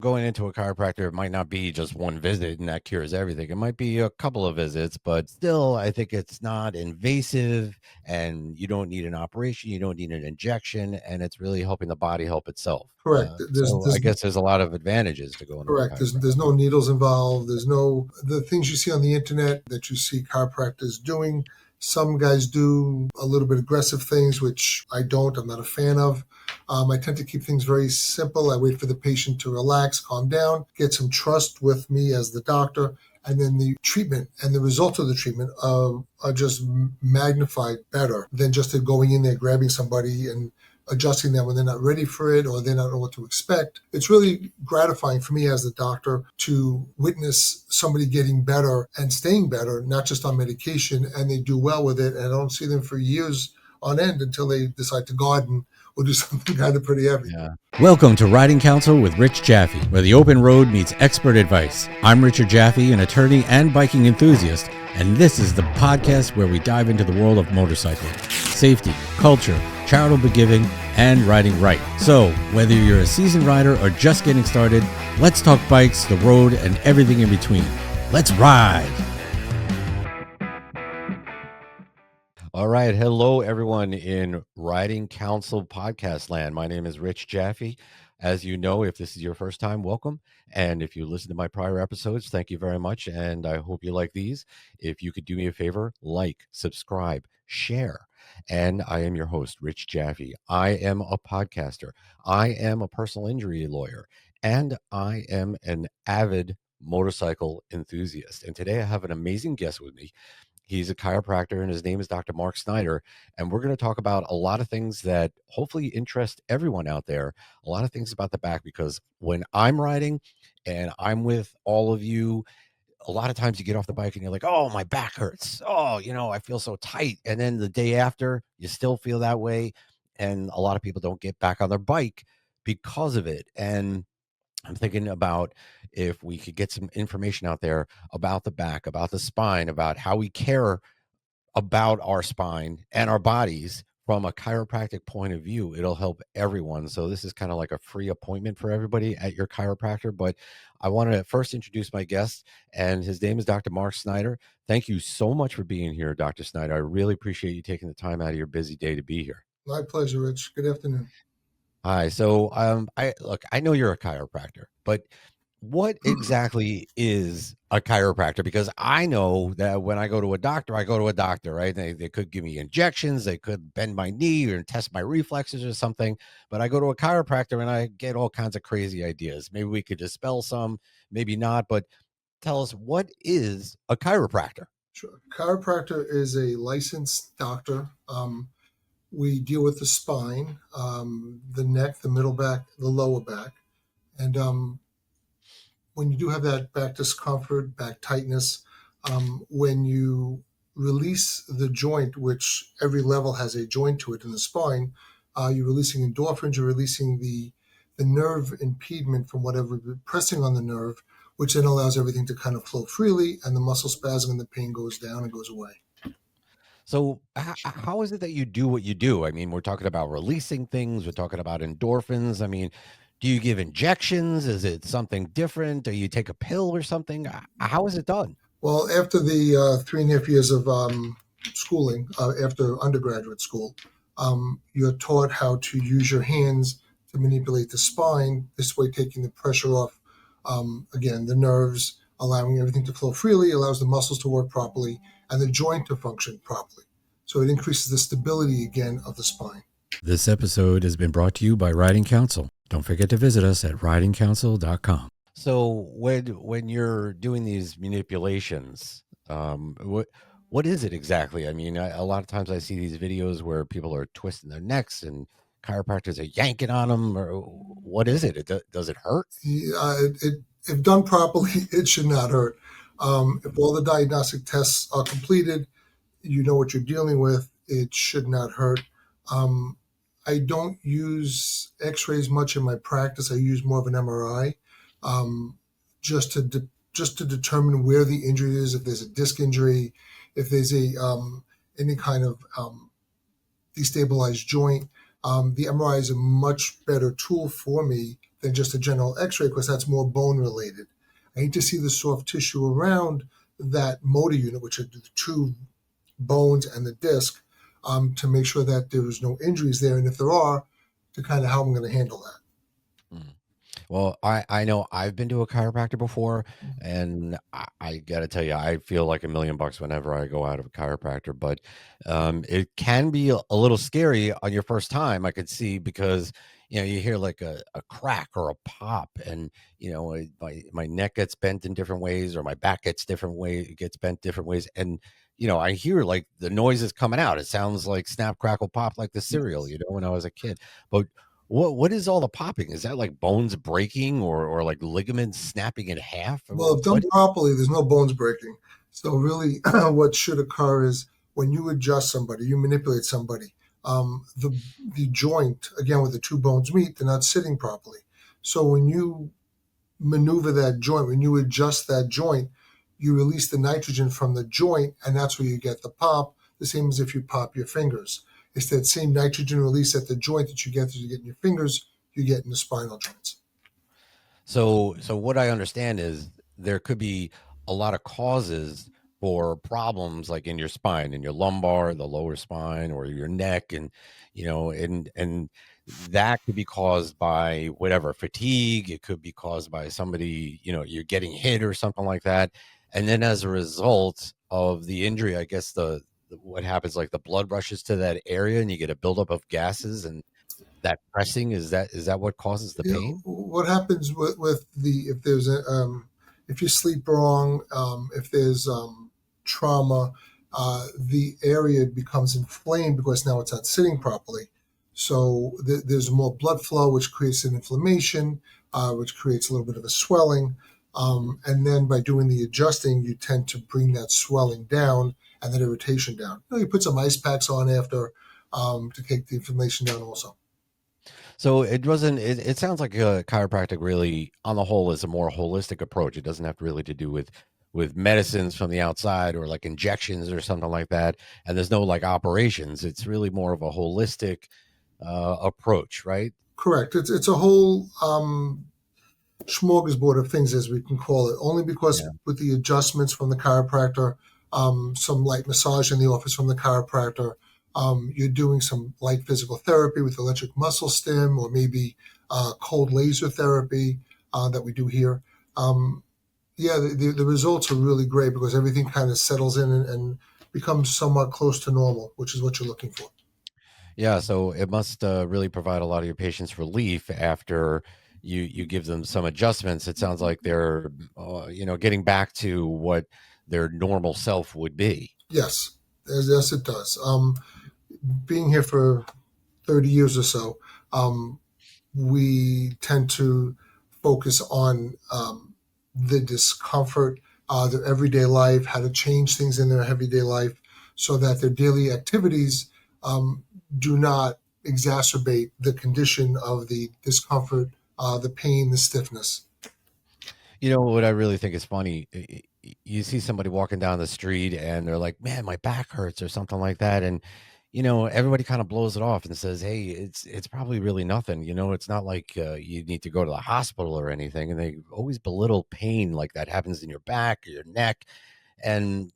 Going into a chiropractor, it might not be just one visit and that cures everything. It might be a couple of visits, but still, I think it's not invasive and you don't need an operation. You don't need an injection, and it's really helping the body help itself. Correct. So I guess there's a lot of advantages to going to a Correct. chiropractor. There's no needles involved. There's no the things you see on the internet that you see chiropractors doing. Some guys do a little bit aggressive things, which I don't. I'm not a fan of. I tend to keep things very simple. I wait for the patient to relax, calm down, get some trust with me as the doctor, and then the treatment and the results of the treatment are just magnified better than just going in there, grabbing somebody and adjusting them when they're not ready for it or they don't know what to expect. It's really gratifying for me as the doctor to witness somebody getting better and staying better, not just on medication, and they do well with it. And I don't see them for years on end until they decide to garden or do something kind of pretty heavy. Yeah. Welcome to Riding Counsel with Rich Jaffe, where the open road meets expert advice. I'm Richard Jaffe, an attorney and biking enthusiast, and this is the podcast where we dive into the world of motorcycling, safety, culture, charitable giving, and riding right. So, whether you're a seasoned rider or just getting started, let's talk bikes, the road, and everything in between. Let's ride! All right. Hello, everyone in Riding Counsel Podcast land. My name is Rich Jaffe. As you know, if this is your first time, welcome. And if you listen to my prior episodes, thank you very much. And I hope you like these. If you could do me a favor, like, subscribe, share. And I am your host, Rich Jaffe. I am a podcaster. I am a personal injury lawyer. And I am an avid motorcycle enthusiast. And today I have an amazing guest with me. He's a chiropractor, and his name is Dr. Mark Snyder. And we're going to talk about a lot of things that hopefully interest everyone out there, a lot of things about the back, because when I'm riding and I'm with all of you, a lot of times you get off the bike and you're like, oh, my back hurts. Oh, I feel so tight. And then the day after, you still feel that way. And a lot of people don't get back on their bike because of it. And I'm thinking about if we could get some information out there about the back, about the spine, about how we care about our spine and our bodies from a chiropractic point of view. It'll help everyone. So this is kind of like a free appointment for everybody at your chiropractor. But I want to first introduce my guest, and his name is Dr. Mark Snyder. Thank you so much for being here, Dr. Snyder. I really appreciate you taking the time out of your busy day to be here. My pleasure, Rich. Good afternoon. Hi. So, I know you're a chiropractor, but what exactly is a chiropractor? Because I know that when I go to a doctor, right? They could give me injections, they could bend my knee or test my reflexes or something. But I go to a chiropractor and I get all kinds of crazy ideas. Maybe we could dispel some, maybe not. But tell us, what is a chiropractor? Sure. Chiropractor is a licensed doctor. We deal with the spine, the neck, the middle back, the lower back. And when you do have that back discomfort, back tightness, when you release the joint, which every level has a joint to it in the spine, you're releasing endorphins, you're releasing the nerve impediment from whatever pressing on the nerve, which then allows everything to kind of flow freely, and the muscle spasm and the pain goes down and goes away. So how is it that you do what you do? I mean, we're talking about releasing things. We're talking about endorphins. I mean, do you give injections? Is it something different? Do you take a pill or something? How is it done? Well, after the 3.5 years of schooling, after undergraduate school, you're taught how to use your hands to manipulate the spine, this way taking the pressure off, again, the nerves, allowing everything to flow freely, allows the muscles to work properly, and the joint to function properly. So it increases the stability, again, of the spine. This episode has been brought to you by Riding Counsel. Don't forget to visit us at ridingcounsel.com. So when you're doing these manipulations, what is it exactly? I mean, a lot of times I see these videos where people are twisting their necks and chiropractors are yanking on them. Or what is it? Does it hurt? If done properly, it should not hurt. If all the diagnostic tests are completed, you know what you're dealing with, it should not hurt. I don't use x-rays much in my practice. I use more of an MRI, just to determine where the injury is, if there's a disc injury, if there's any kind of destabilized joint. The MRI is a much better tool for me than just a general X-ray because that's more bone related. I need to see the soft tissue around that motor unit, which are the two bones and the disc, to make sure that there's no injuries there, and if there are, to kind of how I'm going to handle that. Mm. Well, I know I've been to a chiropractor before, and I got to tell you, I feel like $1,000,000 whenever I go out of a chiropractor. But it can be a little scary on your first time. I could see because you hear like a crack or a pop, and my neck gets bent in different ways, or my back gets bent different ways, and I hear like the noises coming out. It sounds like snap, crackle, pop, like the cereal. Yes. When I was a kid, but what is all the popping? Is that like bones breaking or like ligaments snapping in half? Well, if done What? properly, there's no bones breaking. So really, what should occur is when you adjust somebody, you manipulate somebody. The joint again, where the two bones meet, they're not sitting properly. So when you maneuver that joint, when you adjust that joint, you release the nitrogen from the joint, and that's where you get the pop. The same as if you pop your fingers. It's that same nitrogen release at the joint that you get in your fingers, you get in the spinal joints. So what I understand is there could be a lot of causes for problems like in your spine, in your lumbar, the lower spine, or your neck, and and that could be caused by whatever fatigue. It could be caused by somebody, you're getting hit or something like that, and then as a result of the injury, I guess what happens, like the blood rushes to that area, and you get a buildup of gases, and that pressing is that what causes the pain? What happens with the if there's a if you sleep wrong, if there's trauma, the area becomes inflamed because now it's not sitting properly. So there's more blood flow, which creates an inflammation, which creates a little bit of a swelling. And then by doing the adjusting, you tend to bring that swelling down and that irritation down. You put some ice packs on after to take the inflammation down also. So it wasn't. It sounds like chiropractic really, on the whole, is a more holistic approach. It doesn't have really to do with medicines from the outside or like injections or something like that. And there's no like operations. It's really more of a holistic approach, right? Correct. It's a whole smorgasbord of things, as we can call it. Only because Yeah. with the adjustments from the chiropractor, some light massage in the office from the chiropractor, you're doing some light physical therapy with electric muscle stim, or maybe cold laser therapy that we do here. Um, yeah, the results are really great because everything kind of settles in and becomes somewhat close to normal, which is what you're looking for. Yeah. So it must really provide a lot of your patients relief after you give them some adjustments. It sounds like they're getting back to what their normal self would be. Yes, yes, it does. Being here for 30 years or so, we tend to focus on the discomfort, their everyday life, how to change things in their everyday life so that their daily activities do not exacerbate the condition of the discomfort, the pain, the stiffness. You know what I really think is funny? You see somebody walking down the street and they're like, "Man, my back hurts," or something like that, and everybody kind of blows it off and says, "Hey, it's probably really nothing. It's not like you need to go to the hospital or anything." And they always belittle pain like that happens in your back or your neck, and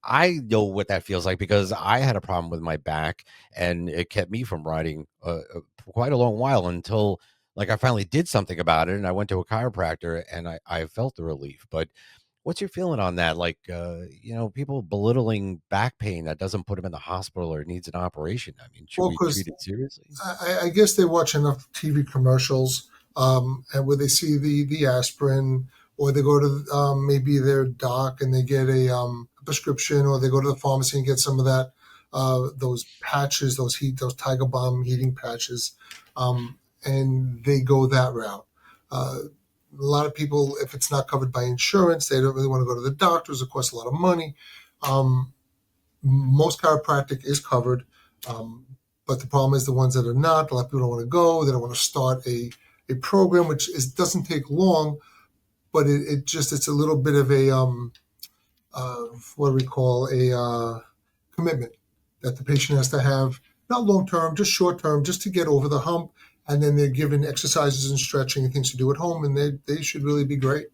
I know what that feels like because I had a problem with my back, and it kept me from riding for quite a long while until like I finally did something about it, and I went to a chiropractor, and I felt the relief. But what's your feeling on that? Like, people belittling back pain that doesn't put them in the hospital or needs an operation. I mean, should Well, we because treat it seriously? I guess they watch enough TV commercials, and where they see the aspirin, or they go to maybe their doc and they get a prescription, or they go to the pharmacy and get some of that those patches, those Tiger Balm heating patches, and they go that route. A lot of people, if it's not covered by insurance, they don't really want to go to the doctors. It costs a lot of money. Um, Most chiropractic is covered, um, but the problem is the ones that are not. A lot of people don't want to go. They don't want to start a program, which doesn't take long, but it's a little bit of a what do we call a commitment that the patient has to have. not long term, just short term, just to get over the hump. And then they're given exercises and stretching and things to do at home, and they should really be great.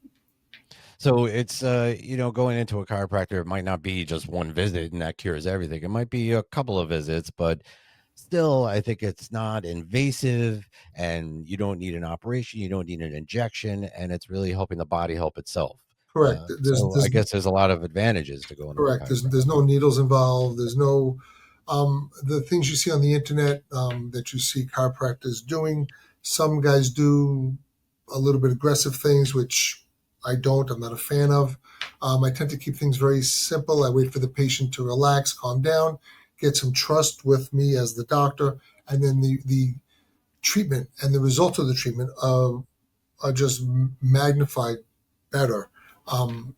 So it's going into a chiropractor, it might not be just one visit and that cures everything. It might be a couple of visits, but still I think it's not invasive, and you don't need an operation, you don't need an injection, and it's really helping the body help itself. Correct. So I guess there's a lot of advantages to going to a Correct. chiropractor. There's no needles involved. There's no the things you see on the internet that you see chiropractors doing. Some guys do a little bit aggressive things, which I don't. I'm not a fan of. I tend to keep things very simple. I wait for the patient to relax, calm down, get some trust with me as the doctor, and then the treatment and the results of the treatment are just magnified better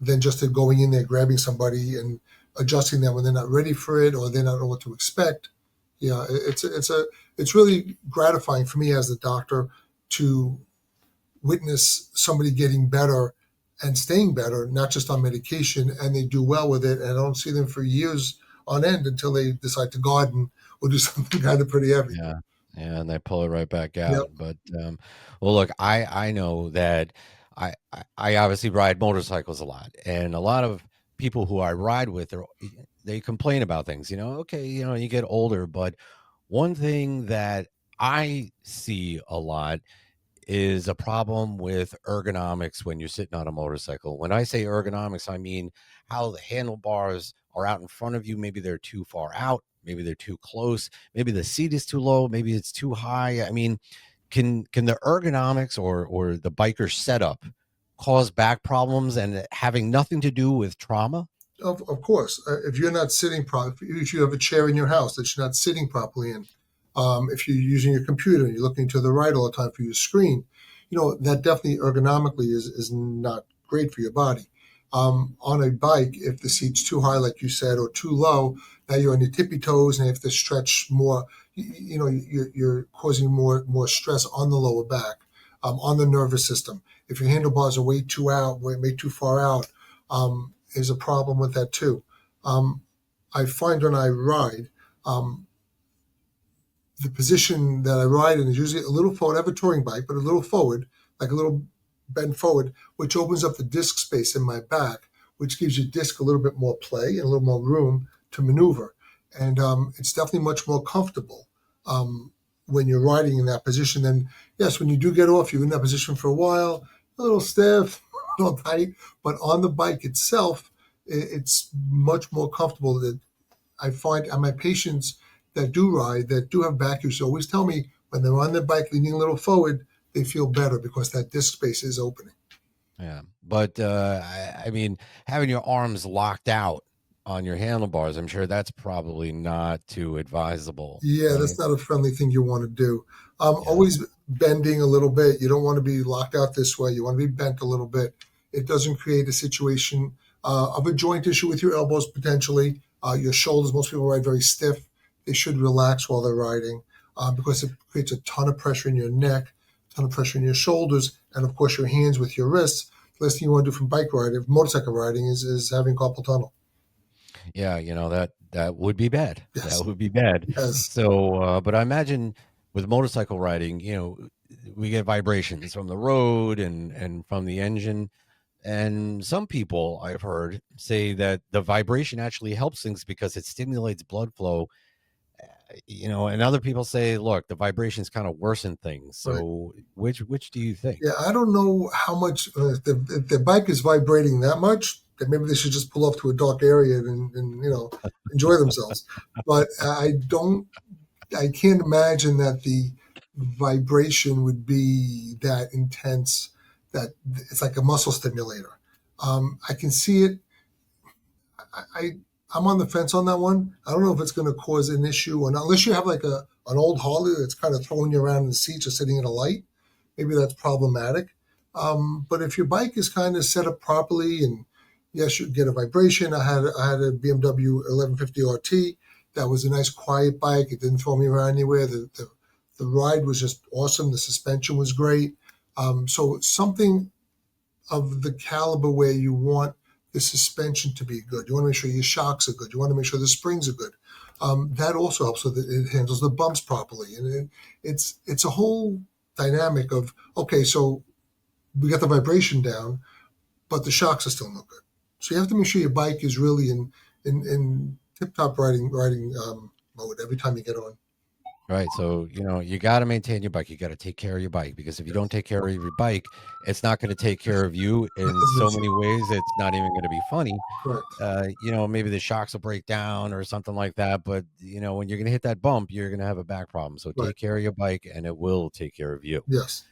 than just going in there, grabbing somebody and adjusting them when they're not ready for it or they don't know what to expect. Yeah, it's really gratifying for me as the doctor to witness somebody getting better and staying better, not just on medication, and they do well with it. And I don't see them for years on end until they decide to garden or do something kind of pretty heavy. Yeah. Yeah, and they pull it right back Yep. out. But well, look, I know that I obviously ride motorcycles a lot, and a lot of people who I ride with they complain about things. Okay, you get older, but one thing that I see a lot is a problem with ergonomics when you're sitting on a motorcycle. When I say ergonomics, I mean how the handlebars are out in front of you. Maybe they're too far out, maybe they're too close, maybe the seat is too low, maybe it's too high. I mean, can the ergonomics or the biker setup cause back problems and having nothing to do with trauma? Of course, if you're not sitting properly, if you have a chair in your house that you're not sitting properly in, if you're using your computer and you're looking to the right all the time for your screen, that definitely ergonomically is not great for your body. On a bike, if the seat's too high, like you said, or too low, now you're on your tippy toes and you have to stretch more. You're causing more stress on the lower back, on the nervous system. If your handlebars are way too far out, is a problem with that too. Um, I find when I ride, um, the position that I ride in is usually a little forward. I have a touring bike, but a little forward, like a little bend forward, which opens up the disc space in my back, which gives your disc a little bit more play and a little more room to maneuver. And it's definitely much more comfortable when you're riding in that position. And yes, when you do get off, you're in that position for a while, a little stiff, a little tight, but on the bike itself, it's much more comfortable. That I find, and my patients that do ride, that do have back issues, always tell me when they're on their bike leaning a little forward, they feel better because that disc space is opening. Yeah, but I mean, having your arms locked out on your handlebars, I'm sure that's probably not too advisable, Yeah, right? that's not a friendly thing you want to do. Yeah, Always bending a little bit. You don't want to be locked out this way. You want to be bent a little bit. It doesn't create a situation of a joint issue with your elbows potentially. Your shoulders, most people ride very stiff. They should relax while they're riding because it creates a ton of pressure in your neck, a ton of pressure in your shoulders, and of course your hands with your wrists. The last thing you want to do from bike riding, motorcycle riding, is having carpal tunnel. yeah, that would be bad. That Yes, would be bad. yes, So, but I imagine with motorcycle riding, we get vibrations from the road and from the engine. And some people I've heard say that the vibration actually helps things because it stimulates blood flow. And other people say, look, the vibrations kind of worsen things. right. So which do you think? Yeah, I don't know how much if the bike is vibrating that much, then maybe they should just pull off to a dark area and enjoy themselves. But I can't imagine that the vibration would be that intense that it's like a muscle stimulator. I can see it. I I'm on the fence on that one. I don't know if it's going to cause an issue or not, unless you have like an old Harley that's kind of throwing you around in the seats or sitting at a light. Maybe that's problematic. But if your bike is kind of set up properly, and yes, you get a vibration. I had a BMW 1150 RT. That was a nice quiet bike. It didn't throw me around anywhere. The ride was just awesome. The suspension was great. So something of the caliber where you want the suspension to be good. You want to make sure your shocks are good. You want to make sure the springs are good. That also helps with it. It handles the bumps properly, and it's a whole dynamic of, okay, so we got the vibration down, but the shocks are still no good. So you have to make sure your bike is really in tip top riding mode every time you get on. Right. So, you got to maintain your bike. You got to take care of your bike, because if you don't take care of your bike, it's not going to take care of you in so many ways. It's not even going to be funny. Correct. Maybe the shocks will break down or something like that. But, when you're going to hit that bump, you're going to have a back problem. So Right. take care of your bike and it will take care of you. Yes.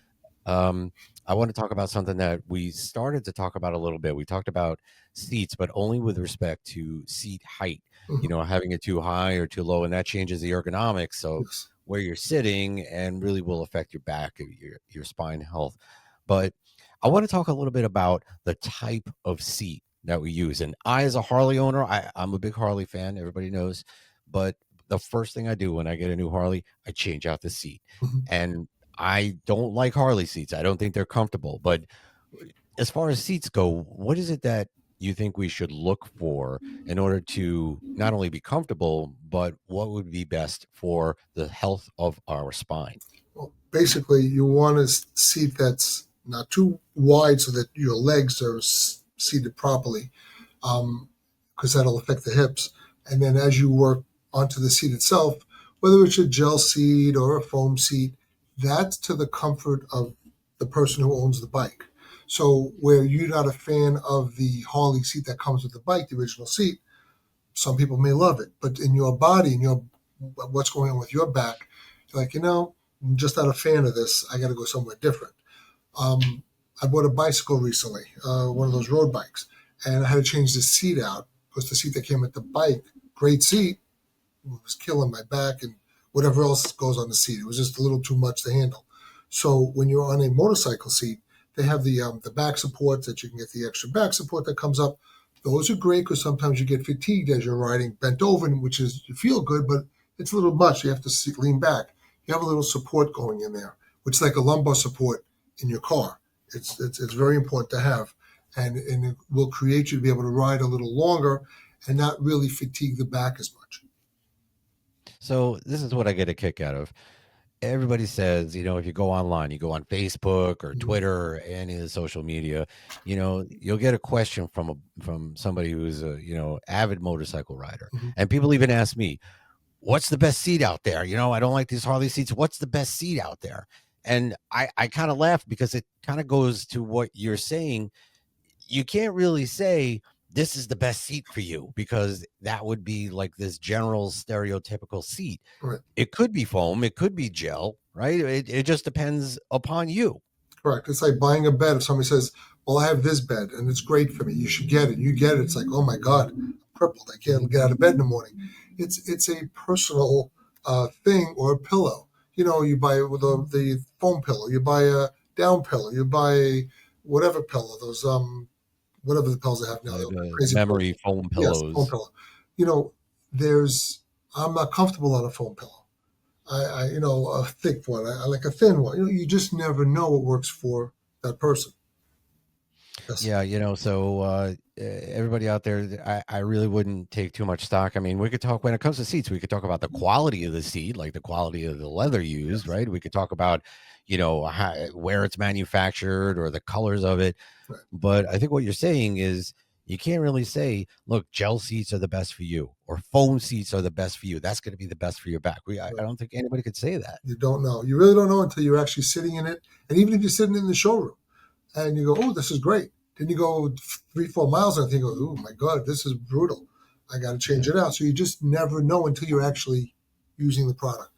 I want to talk about something that we started to talk about a little bit. We talked about seats, but only with respect to seat height, Mm-hmm. having it too high or too low, and that changes the ergonomics. So Yes. where you're sitting and really will affect your back, your spine health. But I want to talk a little bit about the type of seat that we use. And I, as a Harley owner, I'm a big Harley fan. Everybody knows. But the first thing I do when I get a new Harley, I change out the seat. Mm-hmm. And I don't like Harley seats. I don't think they're comfortable. But as far as seats go, what is it that you think we should look for in order to not only be comfortable, but what would be best for the health of our spine? Well, basically, you want a seat that's not too wide so that your legs are seated properly, because that'll affect the hips. And then as you work onto the seat itself, whether it's a gel seat or a foam seat, that's to the comfort of the person who owns the bike. So where you're not a fan of the Harley seat that comes with the bike, the original seat, some people may love it, but in your body, in your what's going on with your back, you're like, I'm just not a fan of this. I got to go somewhere different. I bought a bicycle recently, one of those road bikes, and I had to change the seat out because the seat that came with the bike, great seat, was killing my back and whatever else goes on the seat. It was just a little too much to handle. So when you're on a motorcycle seat, they have the back supports that you can get the extra back support that comes up. Those are great because sometimes you get fatigued as you're riding bent over, which is you feel good, but it's a little much. You have to lean back. You have a little support going in there, which is like a lumbar support in your car. It's very important to have, and it will create you to be able to ride a little longer and not really fatigue the back as much. So this is what I get a kick out of. Everybody says, if you go online, you go on Facebook or Mhm. Twitter or any of the social media, you'll get a question from somebody who's a, avid motorcycle rider. Mhm. And people even ask me, what's the best seat out there? I don't like these Harley seats. What's the best seat out there? And I kind of laugh because it kind of goes to what you're saying. You can't really say this is the best seat for you, because that would be like this general stereotypical seat. Right. It could be foam, it could be gel, right? It just depends upon you. Correct. It's like buying a bed. If somebody says, "Well, I have this bed and it's great for me. You should get it." You get it. It's like, "Oh my God, I'm crippled. I can't get out of bed in the morning." It's a personal thing or a pillow. You buy the foam pillow. You buy a down pillow. You buy whatever pillow. Those whatever the pillows they have now. They're The crazy pillows. memory foam Yes, foam pillows. pillow. You know, there's I'm not comfortable on a foam pillow. A thick one. I like a thin one. You just never know what works for that person. Yes. Yeah, so everybody out there, I really wouldn't take too much stock. I mean, we could talk when it comes to seats, we could talk about the quality of the seat, like the quality of the leather used, Yes. right? We could talk about, where it's manufactured or the colors of it. Right. But I think what you're saying is you can't really say, look, gel seats are the best for you or foam seats are the best for you. That's going to be the best for your back. I Right. don't think anybody could say that. You don't know. You really don't know until you're actually sitting in it. And even if you're sitting in the showroom and you go, "Oh, this is great." Then you go 3-4 miles and you go, "Oh my God, this is brutal. I got to change it out." So you just never know until you're actually using the product.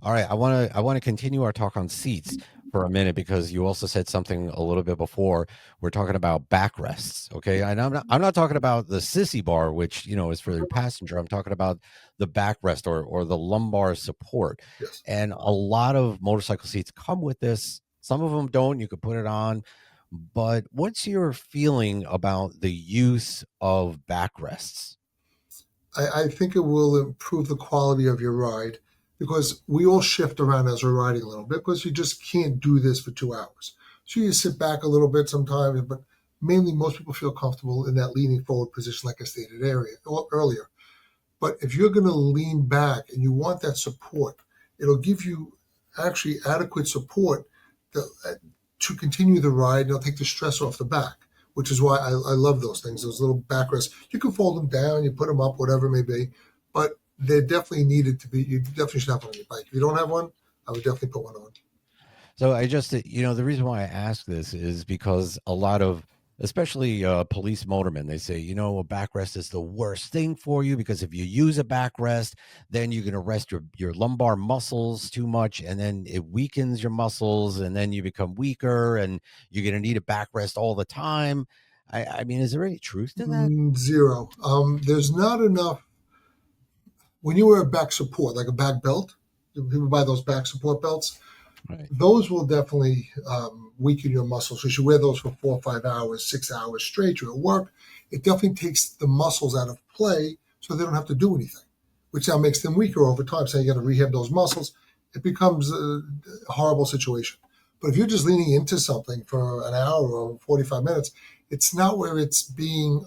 All right, I want to continue our talk on seats for a minute, because you also said something a little bit before. We're talking about backrests, okay? And I'm not talking about the sissy bar, which is for your passenger. I'm talking about the backrest or the lumbar support. Yes. And a lot of motorcycle seats come with this. Some of them don't. You could put it on. But what's your feeling about the use of backrests? I think it will improve the quality of your ride because we all shift around as we're riding a little bit because you just can't do this for 2 hours. So you sit back a little bit sometimes, but Mainly, most people feel comfortable in that leaning forward position, like I stated earlier. But if you're going to lean back and you want that support, it'll give you actually adequate support to continue the ride. And it'll take the stress off the back, which is why I love those things, those little backrests. You can fold them down, you put them up, whatever it may be, but they're definitely needed to be. You definitely should have one on your bike. If you don't have one, I would definitely put one on. So I just, the reason why I ask this is because a lot of, especially police motormen, they say, a backrest is the worst thing for you because if you use a backrest, then you're going to rest your lumbar muscles too much, and then it weakens your muscles, and then you become weaker, and you're going to need a backrest all the time. I mean, is there any truth to that? Zero. There's not enough. When you wear a back support, like a back belt, people buy those back support belts. Right. Those will definitely weaken your muscles. So you should wear those for 4 or 5 hours, 6 hours straight. You're at work. It definitely takes the muscles out of play so they don't have to do anything, which now makes them weaker over time. So you got to rehab those muscles. It becomes a horrible situation. But if you're just leaning into something for an hour or 45 minutes, it's not where it's being,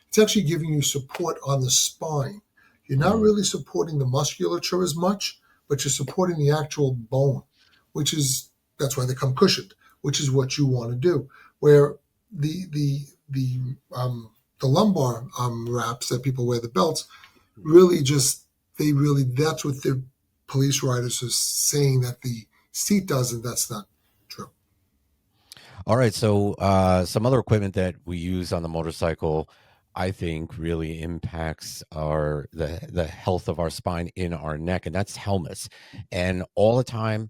it's actually giving you support on the spine. You're not really supporting the musculature as much, but you're supporting the actual bone, that's why they come cushioned, which is what you want to do. Where the lumbar wraps that people wear, the belts, that's what the police riders are saying that the seat does, and that's not true. All right. So some other equipment that we use on the motorcycle, I think, really impacts the health of our spine in our neck, and that's helmets. And all the time,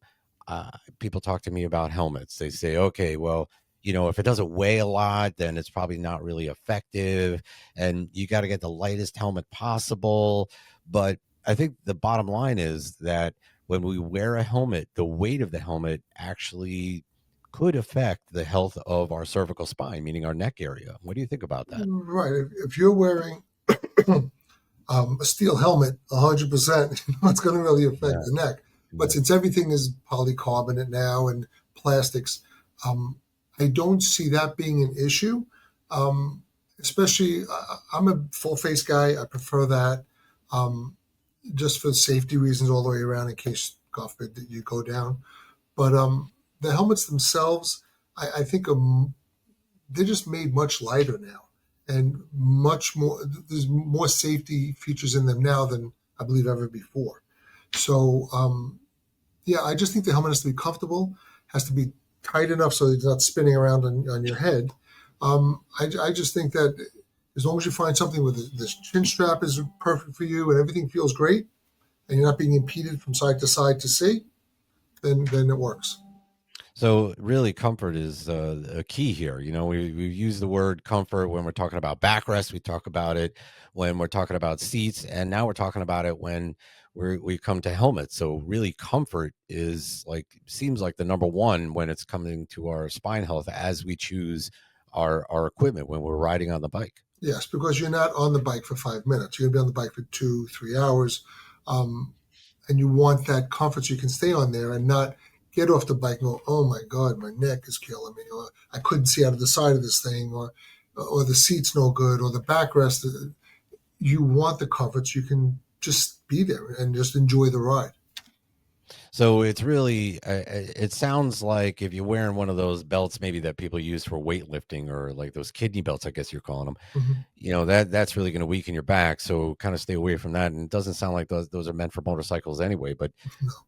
people talk to me about helmets. They say, okay, well, if it doesn't weigh a lot, then it's probably not really effective, and you got to get the lightest helmet possible. But I think the bottom line is that when we wear a helmet, the weight of the helmet actually could affect the health of our cervical spine, meaning our neck area. What do you think about that? Right. If you're wearing a steel helmet, 100%, it's going to really affect the neck. But since everything is polycarbonate now and plastics, I don't see that being an issue. Especially, I'm a full face guy. I prefer that, just for safety reasons all the way around in case, God forbid, you go down. But the helmets themselves, I think they're just made much lighter now, and much more. There's more safety features in them now than I believe ever before. So yeah, I just think the helmet has to be comfortable, has to be tight enough so it's not spinning around on your head. I just think that as long as you find something where this chin strap is perfect for you and everything feels great, and you're not being impeded from side to side to see, then it works. So really, comfort is a key here. We use the word comfort when we're talking about backrest. We talk about it when we're talking about seats, and now we're talking about it when we come to helmets. So really, comfort seems like the number one when it's coming to our spine health as we choose our equipment when we're riding on the bike. Yes, because you're not on the bike for 5 minutes. You're going to be on the bike for 2, 3 hours. And you want that comfort so you can stay on there and not get off the bike and go, oh my God, my neck is killing me, or I couldn't see out of the side of this thing, or the seat's no good, or the backrest. You want the comfort so you can just be there and just enjoy the ride. So it's really, it sounds like if you're wearing one of those belts, maybe that people use for weightlifting, or like those kidney belts, I guess you're calling them, that's really going to weaken your back. So kind of stay away from that. And it doesn't sound like those are meant for motorcycles anyway. But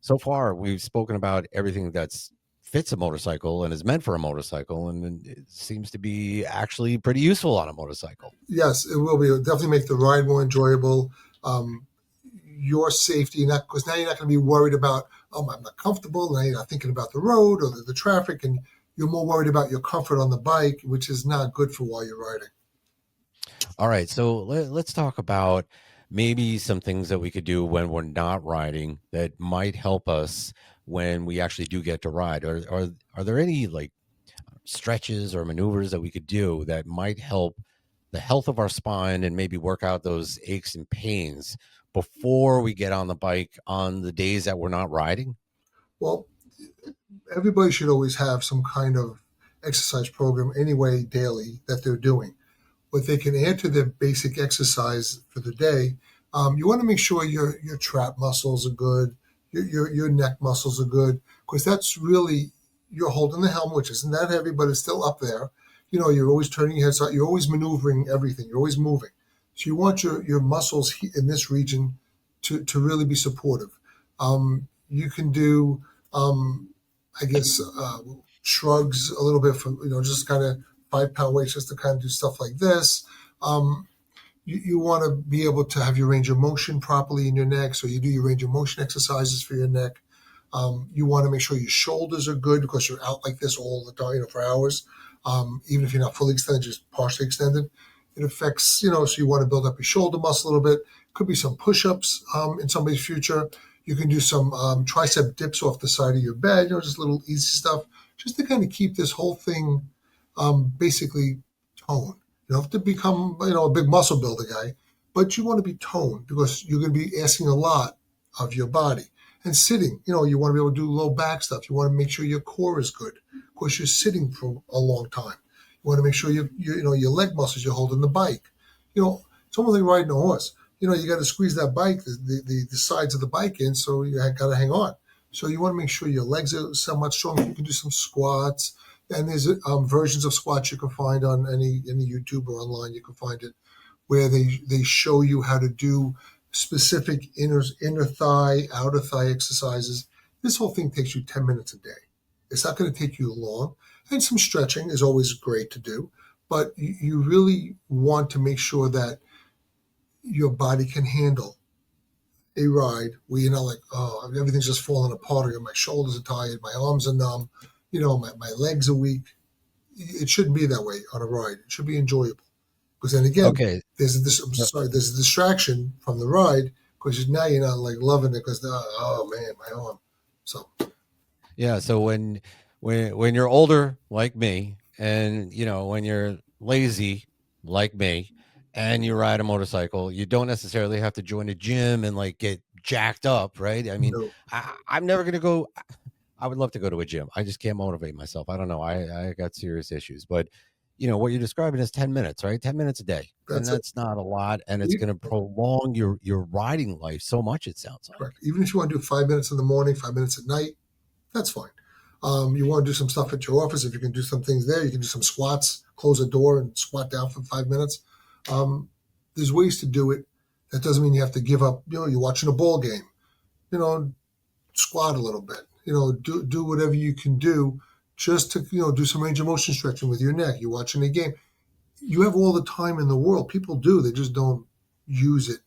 so far we've spoken about everything that's fits a motorcycle and is meant for a motorcycle. And it seems to be actually pretty useful on a motorcycle. Yes, it will be. It'll definitely make the ride more enjoyable. Your safety, because now you're not going to be worried about, oh, I'm not comfortable. Now you're not thinking about the road or the traffic, and you're more worried about your comfort on the bike, which is not good for while you're riding. All right, so let's talk about maybe some things that we could do when we're not riding that might help us when we actually do get to ride. Are there any like stretches or maneuvers that we could do that might help the health of our spine and maybe work out those aches and pains before we get on the bike on the days that we're not riding? Well, everybody should always have some kind of exercise program anyway daily that they're doing. What they can add to their basic exercise for the day, you want to make sure your trap muscles are good, your neck muscles are good, because that's really, you're holding the helm, which isn't that heavy, but it's still up there. You're always turning your head side, you're always maneuvering everything, you're always moving. So you want your muscles in this region to really be supportive. You can do, I guess, shrugs a little bit from, just kind of 5 pound weights just to kind of do stuff like this. Um, you want to be able to have your range of motion properly in your neck. So you do your range of motion exercises for your neck. You want to make sure your shoulders are good because you're out like this all the time, for hours. Even if you're not fully extended, just partially extended. It affects, so you want to build up your shoulder muscle a little bit. Could be some push-ups in somebody's future. You can do some tricep dips off the side of your bed, just little easy stuff, just to kind of keep this whole thing basically toned. You don't have to become, a big muscle builder guy, but you want to be toned because you're going to be asking a lot of your body. And sitting, you want to be able to do low back stuff. You want to make sure your core is good because you're sitting for a long time. You want to make sure your leg muscles, you're holding the bike. It's almost like riding a horse. You got to squeeze that bike, the sides of the bike in, so you got to hang on. So you want to make sure your legs are somewhat strong. You can do some squats. And there's versions of squats you can find on any YouTube or online. You can find it where they show you how to do specific inner thigh, outer thigh exercises. This whole thing takes you 10 minutes a day. It's not going to take you long. And some stretching is always great to do. But you really want to make sure that your body can handle a ride where you're not like, oh, everything's just falling apart, or my shoulders are tired, my arms are numb, my legs are weak. It shouldn't be that way on a ride. It should be enjoyable. Because then again, Okay. there's a distraction from the ride because now you're not like loving it because, oh man, my arm. So Yeah. So when you're older like me, and when you're lazy like me, and you ride a motorcycle, you don't necessarily have to join a gym and like get jacked up, right? I mean, no, I'm never gonna go. I would love to go to a gym. I just can't motivate myself. I don't know. I got serious issues, but what you're describing is 10 minutes, right? 10 minutes a day, and that's it. that's not a lot, and it's going to prolong your riding life so much. It sounds like. Correct. Even if you want to do 5 minutes in the morning, 5 minutes at night, that's fine. You want to do some stuff at your office. If you can do some things there, you can do some squats, close a door and squat down for 5 minutes. There's ways to do it. That doesn't mean you have to give up. You're watching a ball game. Squat a little bit. Do whatever you can do just to do some range of motion stretching with your neck. You're watching a game. You have all the time in the world. People do. They just don't use it.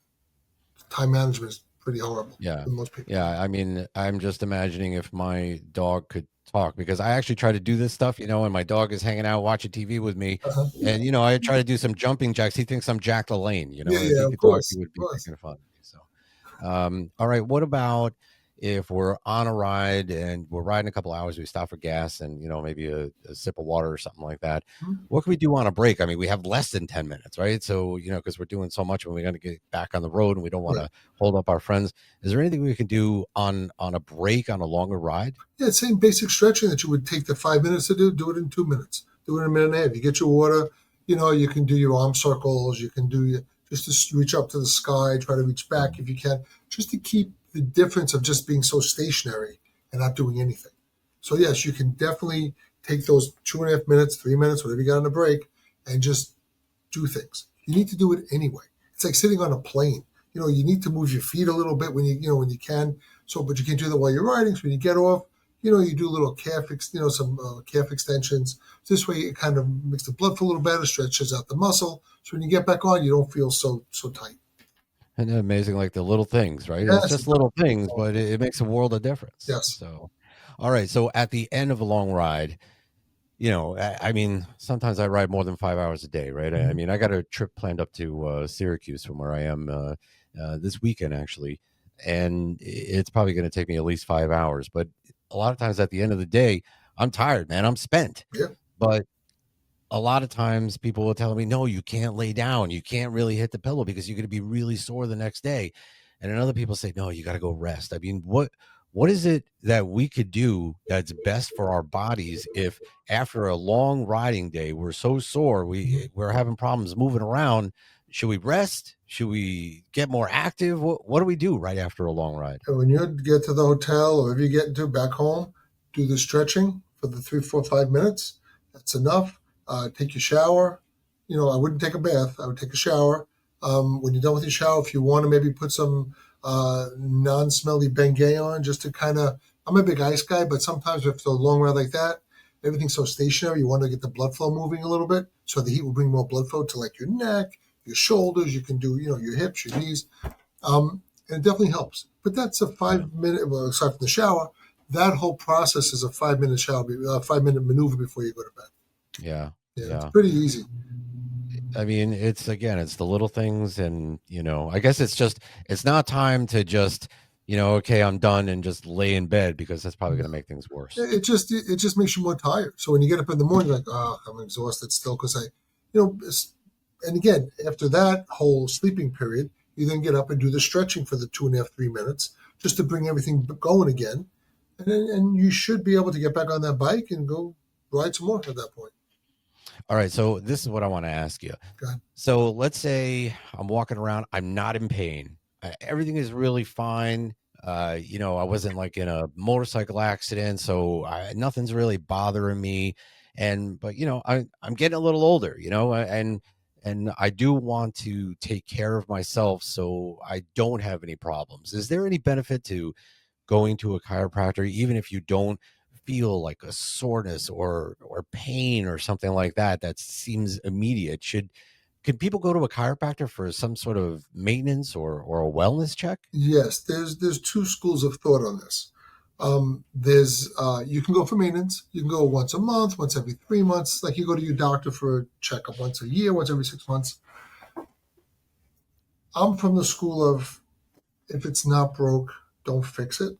Time management is pretty horrible Yeah. for most people. Yeah. I mean, I'm just imagining if my dog could talk, because I actually try to do this stuff, and my dog is hanging out watching TV with me. Uh-huh. And, I try to do some jumping jacks. He thinks I'm Jack LaLanne, Yeah, if yeah, he of could talk, he course, would of be course. making fun of me. So, all right. What about if we're on a ride and we're riding a couple hours, we stop for gas and, maybe a sip of water or something like that. Mhm. What can we do on a break? I mean, we have less than 10 minutes, right? So, because we're doing so much when we're going to get back on the road and we don't want Right. to hold up our friends. Is there anything we can do on a break on a longer ride? Yeah, same basic stretching that you would take the 5 minutes to do it in 2 minutes. Do it in a minute and a half. You get your water, you can do your arm circles. You can do just to reach up to the sky, try to reach back if you can, just to keep the difference of just being so stationary and not doing anything. So yes, you can definitely take those 2.5 minutes, 3 minutes, whatever you got on the break, and just do things. You need to do it anyway. It's like sitting on a plane. You need to move your feet a little bit when you can. So, but you can't do that while you're riding. So when you get off, you do little some calf extensions. This way, it kind of makes the blood flow a little better, stretches out the muscle. So when you get back on, you don't feel so tight. Isn't it amazing? Like the little things, right? It's Yes, just little things, but it makes a world of difference. yes. So, all right. So at the end of a long ride, I mean, sometimes I ride more than 5 hours a day, right? I Mhm. mean, I got a trip planned up to Syracuse from where I am this weekend, actually. And it's probably going to take me at least 5 hours. But a lot of times at the end of the day, I'm tired, man. I'm spent. Yeah, But a lot of times people will tell me, no, you can't lay down. You can't really hit the pillow because you're going to be really sore the next day. And then other people say, no, you got to go rest. I mean, what what is it that we could do that's best for our bodies if after a long riding day we're so sore we're having problems moving around? Should we rest? Should we get more active? What do we do right after a long ride? And when you get to the hotel or if you get into back home, do the stretching for the 3, 4, 5 minutes. That's enough. Take your shower. I wouldn't take a bath. I would take a shower. When you're done with your shower, if you want to maybe put some non-smelly Bengay on just to kind of, I'm a big ice guy, but sometimes after a long ride like that, everything's so stationary, you want to get the blood flow moving a little bit. So the heat will bring more blood flow to like your neck, your shoulders. You can do, your hips, your knees. And it definitely helps. But that's a 5 minute, well, aside from the shower, that whole process is a 5 minute shower, 5 minute maneuver before you go to bed. Yeah. It's pretty easy. I mean, it's the little things. And, I guess it's not time to just, okay, I'm done and just lay in bed, because that's probably going to make things worse. It just makes you more tired. So when you get up in the morning, you're like, oh, I'm exhausted still because and again, after that whole sleeping period, you then get up and do the stretching for the 2.5, 3 minutes just to bring everything going again. And you should be able to get back on that bike and go ride some more at that point. All right. So this is what I want to ask you. Go ahead. So let's say I'm walking around, I'm not in pain. Everything is really fine. I wasn't like in a motorcycle accident, so nothing's really bothering me. But I'm getting a little older, and I do want to take care of myself so I don't have any problems. Is there any benefit to going to a chiropractor, even if you don't feel like a soreness or pain or something like that seems immediate? Could people go to a chiropractor for some sort of maintenance or a wellness check? Yes, there's two schools of thought on this. There's you can go for maintenance. You can go once a month, once every 3 months. Like you go to your doctor for a checkup once a year, once every 6 months. I'm from the school of if it's not broke, don't fix it.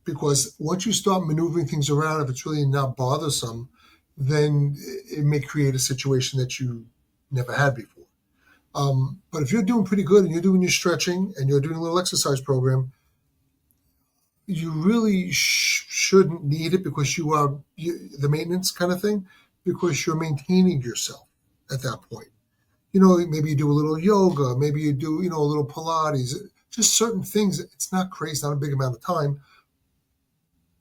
Because once you start maneuvering things around, if it's really not bothersome, then it may create a situation that you never had before. But if you're doing pretty good and you're doing your stretching and you're doing a little exercise program, you really shouldn't need it because the maintenance kind of thing, because you're maintaining yourself at that point. Maybe you do a little yoga, maybe you do, a little Pilates, just certain things. It's not crazy, not a big amount of time.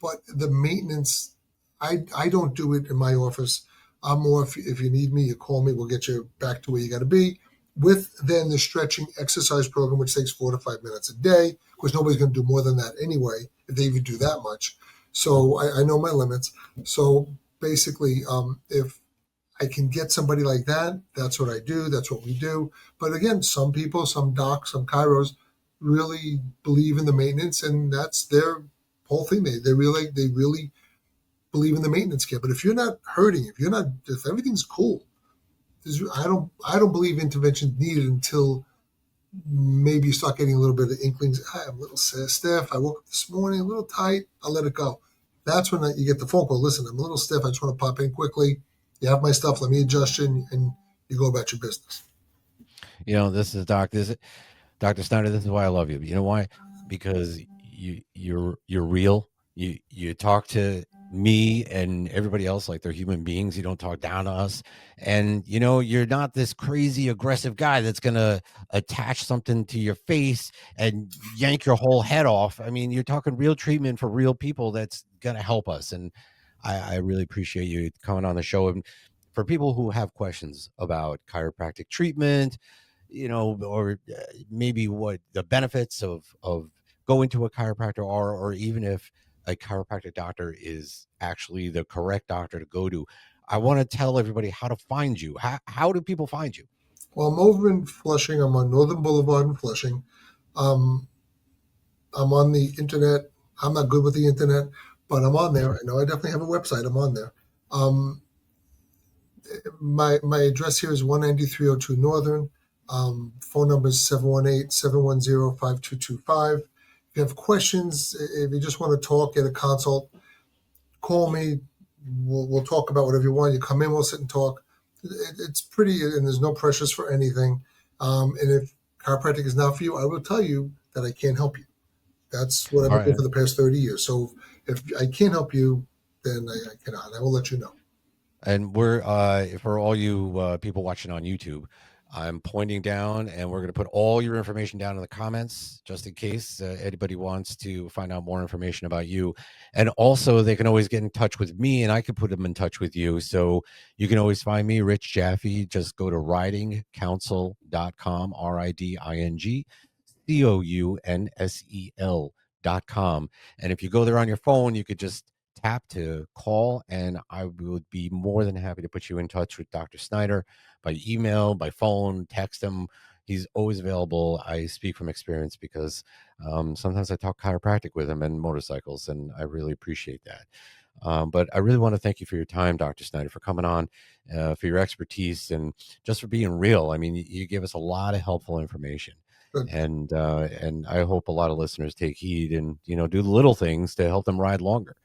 But the maintenance, I don't do it in my office. I'm more, if you need me, you call me, we'll get you back to where you got to be. With then the stretching exercise program, which takes 4 to 5 minutes a day. Of course, nobody's going to do more than that anyway, if they even do that much. So I know my limits. So basically, if I can get somebody like that, that's what I do. That's what we do. But again, some people, some docs, some chiros really believe in the maintenance, and that's their whole thing. They really believe in the maintenance care. But if you're not hurting, if everything's cool, I don't believe intervention needed until maybe you start getting a little bit of inklings. I'm a little stiff. I woke up this morning a little tight. I'll let it go. That's when you get the phone call. Listen, I'm a little stiff. I just want to pop in quickly. You have my stuff. Let me adjust you, and you go about your business. This is Dr. Snyder. This is why I love you. You know why? Because you're real. You talk to me and everybody else like they're human beings. You don't talk down to us, and you're not this crazy aggressive guy that's gonna attach something to your face and yank your whole head off. I mean, you're talking real treatment for real people that's gonna help us, and I really appreciate you coming on the show. And for people who have questions about chiropractic treatment, or maybe what the benefits of going to a chiropractor are, or even if a chiropractic doctor is actually the correct doctor to go to, I want to tell everybody how to find you. How do people find you? Well, I'm over in Flushing. I'm on Northern Boulevard in Flushing. I'm on the internet. I'm not good with the internet, but I'm on there. I know I definitely have a website. I'm on there. My address here is 19302 Northern. Phone number is 718-710-5225. If you have questions, if you just want to talk, get a consult, call me. We'll talk about whatever you want. You come in, we'll sit and talk. It's pretty, and there's no pressures for anything. And if chiropractic is not for you, I will tell you that I can't help you. That's what I've All been doing right. for the past 30 years. So if I can't help you, then I cannot. I will let you know. And we're for all you people watching on YouTube, I'm pointing down, and we're going to put all your information down in the comments, just in case anybody wants to find out more information about you. And also, they can always get in touch with me, and I can put them in touch with you. So you can always find me, Rich Jaffe. Just go to ridingcounsel.com, ridingcounsel.com. And if you go there on your phone, you could just tap to call, and I would be more than happy to put you in touch with Dr. Snyder by email, by phone, text him. He's always available. I speak from experience because sometimes I talk chiropractic with him and motorcycles, and I really appreciate that. But I really want to thank you for your time, Dr. Snyder, for coming on, for your expertise, and just for being real. I mean, you gave us a lot of helpful information. Good. And I hope a lot of listeners take heed and do the little things to help them ride longer.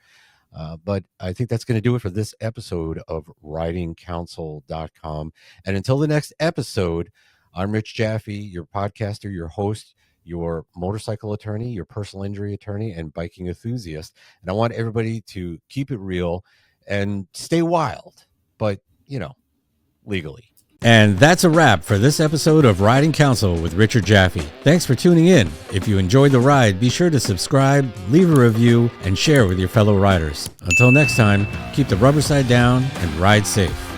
But I think that's going to do it for this episode of ridingcounsel.com. And until the next episode, I'm Rich Jaffe, your podcaster, your host, your motorcycle attorney, your personal injury attorney, and biking enthusiast. And I want everybody to keep it real and stay wild, but, legally. And that's a wrap for this episode of Riding Counsel with Richard Jaffe. Thanks for tuning in. If you enjoyed the ride, be sure to subscribe, leave a review, and share with your fellow riders. Until next time, keep the rubber side down and ride safe.